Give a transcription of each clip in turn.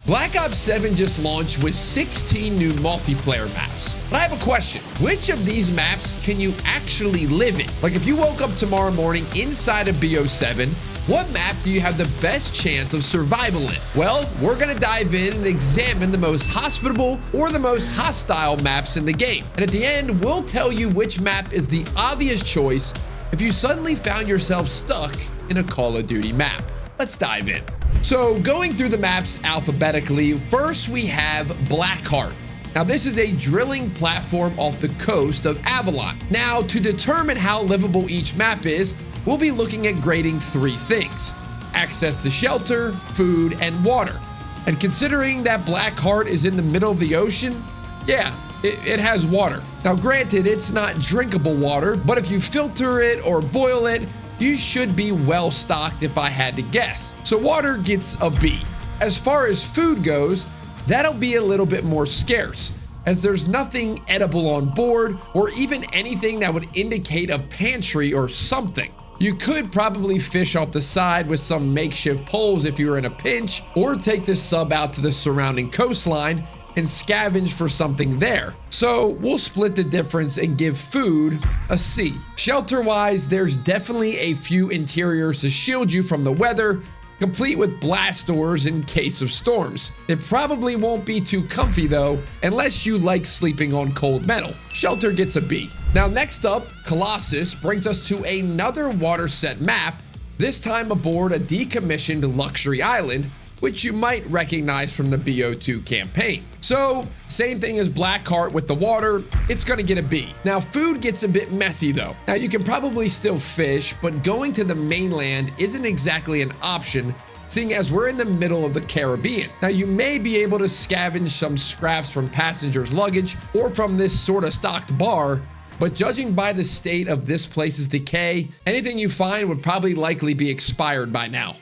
Black Ops 7 just launched with 16 new multiplayer maps. But I have a question. Which of these maps can you actually live in? Like if you woke up tomorrow morning inside of BO7, what map do you have the best chance of survival in? Well, we're gonna dive in and examine the most hospitable or the most hostile maps in the game. And at the end, we'll tell you which map is the obvious choice if you suddenly found yourself stuck in a Call of Duty map. Let's dive in. So going through the maps alphabetically, first we have Blackheart. Now this is a drilling platform off the coast of Avalon. Now to determine how livable each map is, we'll be looking at grading 3 things: access to shelter, food, and water. And considering that Blackheart is in the middle of the ocean, yeah, it has water. Now granted, it's not drinkable water, but if you filter it or boil it, you should be well stocked if I had to guess. So water gets a B. As far as food goes, that'll be a little bit more scarce, as there's nothing edible on board or even anything that would indicate a pantry or something. You could probably fish off the side with some makeshift poles if you were in a pinch, or take this sub out to the surrounding coastline and scavenge for something there. So we'll split the difference and give food a C. Shelter wise, there's definitely a few interiors to shield you from the weather, complete with blast doors in case of storms. It probably won't be too comfy though, unless you like sleeping on cold metal. Shelter gets a B. Now next up, Colossus brings us to another water set map, this time aboard a decommissioned luxury island, which you might recognize from the BO2 campaign. So same thing as Blackheart with the water, it's gonna get a B. Now food gets a bit messy though. Now you can probably still fish, but going to the mainland isn't exactly an option, seeing as we're in the middle of the Caribbean. Now you may be able to scavenge some scraps from passengers' luggage or from this sort of stocked bar, but judging by the state of this place's decay, anything you find would probably likely be expired by now.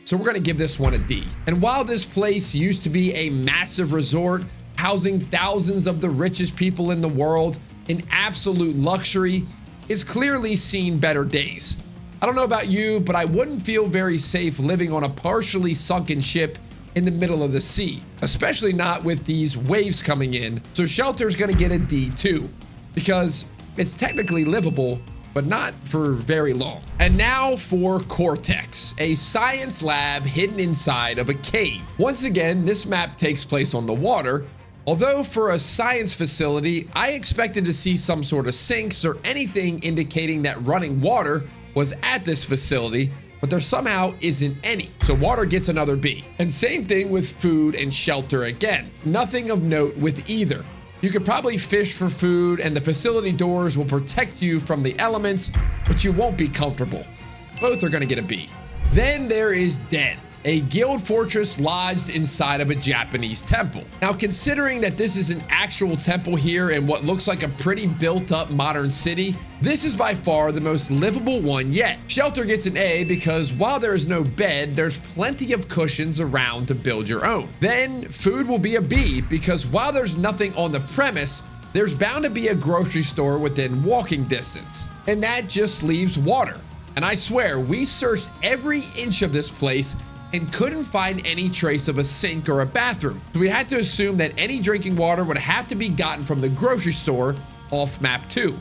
So we're gonna give this one a D. And while this place used to be a massive resort, housing thousands of the richest people in the world in absolute luxury, it's clearly seen better days. I don't know about you, but I wouldn't feel very safe living on a partially sunken ship in the middle of the sea, especially not with these waves coming in. So shelter's gonna get a D too, because it's technically livable, but not for very long. And now for Cortex, a science lab hidden inside of a cave. Once again, this map takes place on the water, although for a science facility, I expected to see some sort of sinks or anything indicating that running water was at this facility, but there somehow isn't any. So water gets another B. And same thing with food and shelter again. Nothing of note with either. You could probably fish for food and the facility doors will protect you from the elements, but you won't be comfortable. Both are gonna get a B. Then there is Den, a guild fortress lodged inside of a Japanese temple. Now, considering that this is an actual temple here in what looks like a pretty built up modern city, this is by far the most livable one yet. Shelter gets an A because while there is no bed, there's plenty of cushions around to build your own. Then food will be a B because while there's nothing on the premise, there's bound to be a grocery store within walking distance. And that just leaves water. And I swear, we searched every inch of this place and couldn't find any trace of a sink or a bathroom. So we had to assume that any drinking water would have to be gotten from the grocery store off map 2.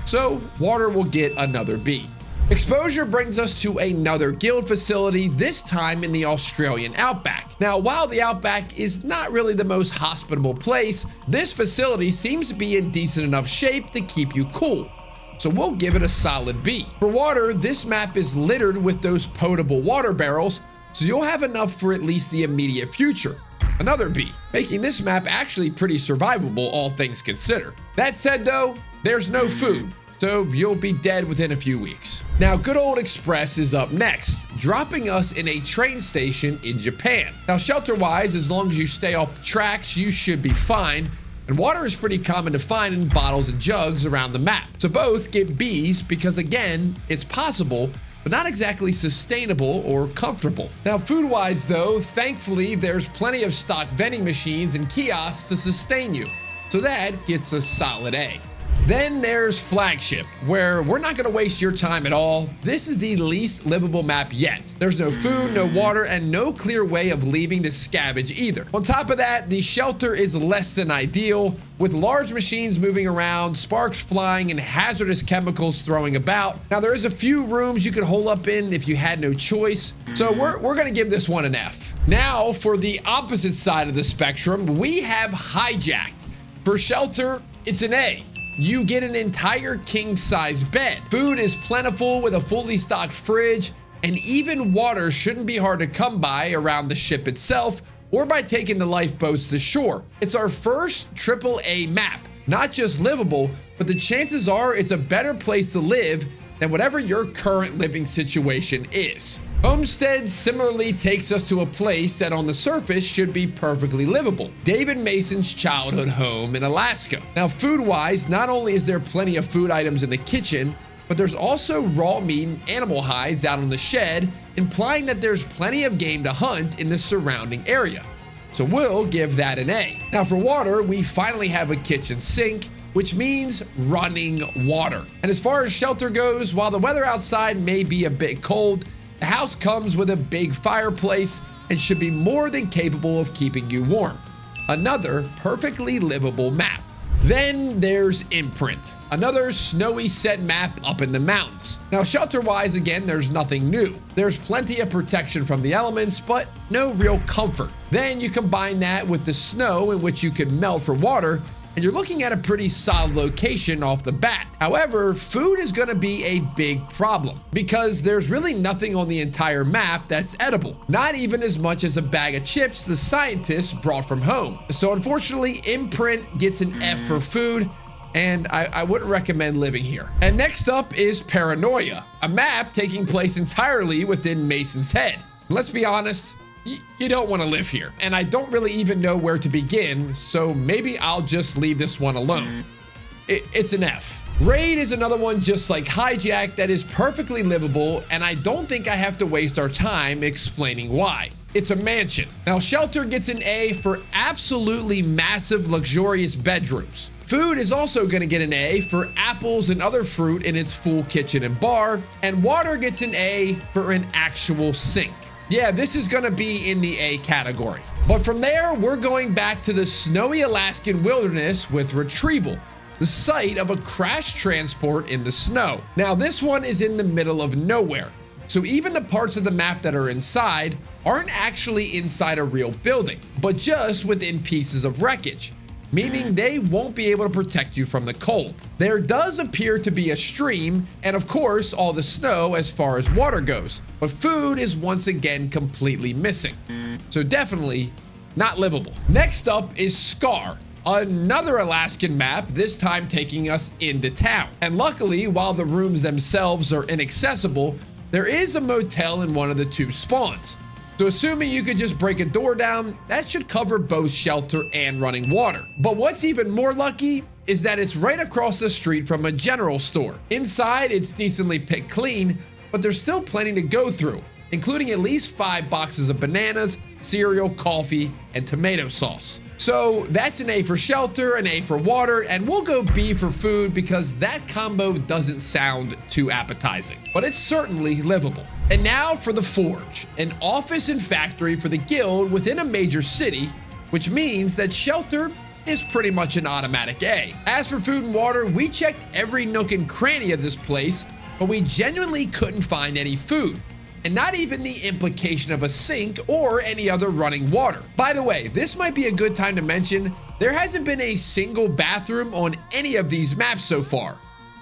So water will get another B. Exposure brings us to another guild facility, this time in the Australian outback. Now, while the outback is not really the most hospitable place, this facility seems to be in decent enough shape to keep you cool. So we'll give it a solid B. For water, this map is littered with those potable water barrels, so you'll have enough for at least the immediate future. Another B, making this map actually pretty survivable, all things considered. That said though, there's no food, so you'll be dead within a few weeks. Now, good old Express is up next, dropping us in a train station in Japan. Now, shelter-wise, as long as you stay off the tracks, you should be fine. And water is pretty common to find in bottles and jugs around the map. So both get Bs because, again, it's possible, but not exactly sustainable or comfortable. Now, food-wise though, thankfully, there's plenty of stock vending machines and kiosks to sustain you. So that gets a solid A. Then there's Flagship, where we're not going to waste your time at all. This is the least livable map yet. There's no food, no water, and no clear way of leaving to scavenge either. On top of that, the shelter is less than ideal, with large machines moving around, sparks flying, and hazardous chemicals throwing about. Now, there is a few rooms you could hole up in if you had no choice, so we're going to give this one an F. Now, for the opposite side of the spectrum, we have Hijacked. For shelter, it's an A. You get an entire king-size bed. Food is plentiful with a fully stocked fridge, and even water shouldn't be hard to come by around the ship itself or by taking the lifeboats to shore. It's our first AAA map, not just livable, but the chances are it's a better place to live than whatever your current living situation is. Homestead similarly takes us to a place that on the surface should be perfectly livable. David Mason's childhood home in Alaska. Now, food-wise, not only is there plenty of food items in the kitchen, but there's also raw meat and animal hides out on the shed, implying that there's plenty of game to hunt in the surrounding area. So we'll give that an A. Now, for water, we finally have a kitchen sink, which means running water. And as far as shelter goes, while the weather outside may be a bit cold, the house comes with a big fireplace and should be more than capable of keeping you warm. Another perfectly livable map. Then there's Imprint, another snowy set map up in the mountains. Now, shelter-wise, again, there's nothing new. There's plenty of protection from the elements, but no real comfort. Then you combine that with the snow in which you can melt for water, and you're looking at a pretty solid location off the bat. However, food is going to be a big problem because there's really nothing on the entire map that's edible. Not even as much as a bag of chips the scientists brought from home. So unfortunately, Imprint gets an F for food, and I wouldn't recommend living here. And next up is Paranoia, a map taking place entirely within Mason's head. Let's be honest, you don't want to live here, and I don't really even know where to begin, so maybe I'll just leave this one alone. It's an F. Raid is another one just like Hijacked that is perfectly livable, and I don't think I have to waste our time explaining why. It's a mansion. Now, shelter gets an A for absolutely massive, luxurious bedrooms. Food is also going to get an A for apples and other fruit in its full kitchen and bar, and water gets an A for an actual sink. Yeah, this is going to be in the A category. But from there, we're going back to the snowy Alaskan wilderness with Retrieval, the site of a crash transport in the snow. Now, this one is in the middle of nowhere, so even the parts of the map that are inside aren't actually inside a real building, but just within pieces of wreckage, meaning they won't be able to protect you from the cold. There does appear to be a stream, and of course, all the snow as far as water goes, but food is once again completely missing. So definitely not livable. Next up is Scar, another Alaskan map, this time taking us into town. And luckily, while the rooms themselves are inaccessible, there is a motel in one of the two spawns. So assuming you could just break a door down, that should cover both shelter and running water. But what's even more lucky is that it's right across the street from a general store. Inside, it's decently picked clean, but there's still plenty to go through, including at least 5 boxes of bananas, cereal, coffee, and tomato sauce. So that's an A for shelter, an A for water, and we'll go B for food because that combo doesn't sound too appetizing, but it's certainly livable. And now for the Forge, an office and factory for the guild within a major city, which means that shelter is pretty much an automatic A. As for food and water, we checked every nook and cranny of this place, but we genuinely couldn't find any food, and not even the implication of a sink or any other running water. By the way, this might be a good time to mention, there hasn't been a single bathroom on any of these maps so far.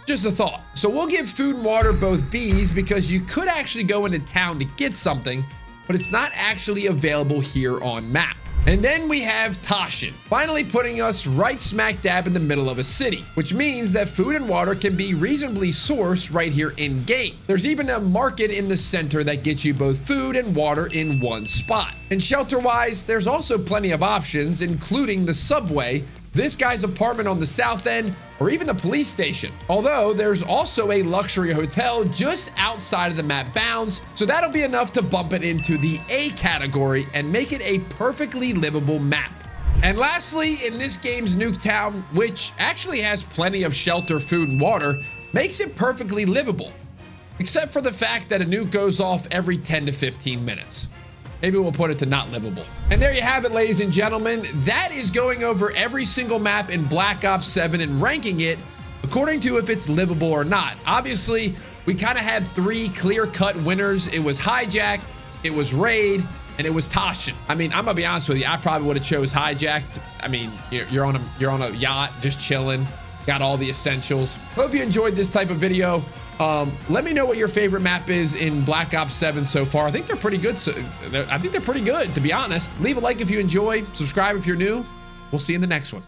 Just a thought. So we'll give food and water both B's because you could actually go into town to get something, but it's not actually available here on map. And then we have Toshin, finally putting us right smack dab in the middle of a city, which means that food and water can be reasonably sourced right here in game. There's even a market in the center that gets you both food and water in one spot. And shelter-wise, there's also plenty of options, including the subway, this guy's apartment on the south end, or even the police station. Although there's also a luxury hotel just outside of the map bounds, so that'll be enough to bump it into the A category and make it a perfectly livable map. And lastly, in this game's Nuketown, which actually has plenty of shelter, food, and water, makes it perfectly livable, except for the fact that a nuke goes off every 10 to 15 minutes. Maybe we'll put it to not livable. And there you have it, ladies and gentlemen. That is going over every single map in Black Ops 7 and ranking it according to if it's livable or not. Obviously, we kind of had 3 clear-cut winners. It was Hijacked, it was Raid, and it was Toshin. I mean, I'm gonna be honest with you, I probably would have chose Hijacked. I mean, you're on a yacht, just chilling, got all the essentials. Hope you enjoyed this type of video. Let me know what your favorite map is in Black Ops 7 so far. I think they're pretty good. I think they're pretty good, to be honest. Leave a like if you enjoy. Subscribe if you're new. We'll see you in the next one.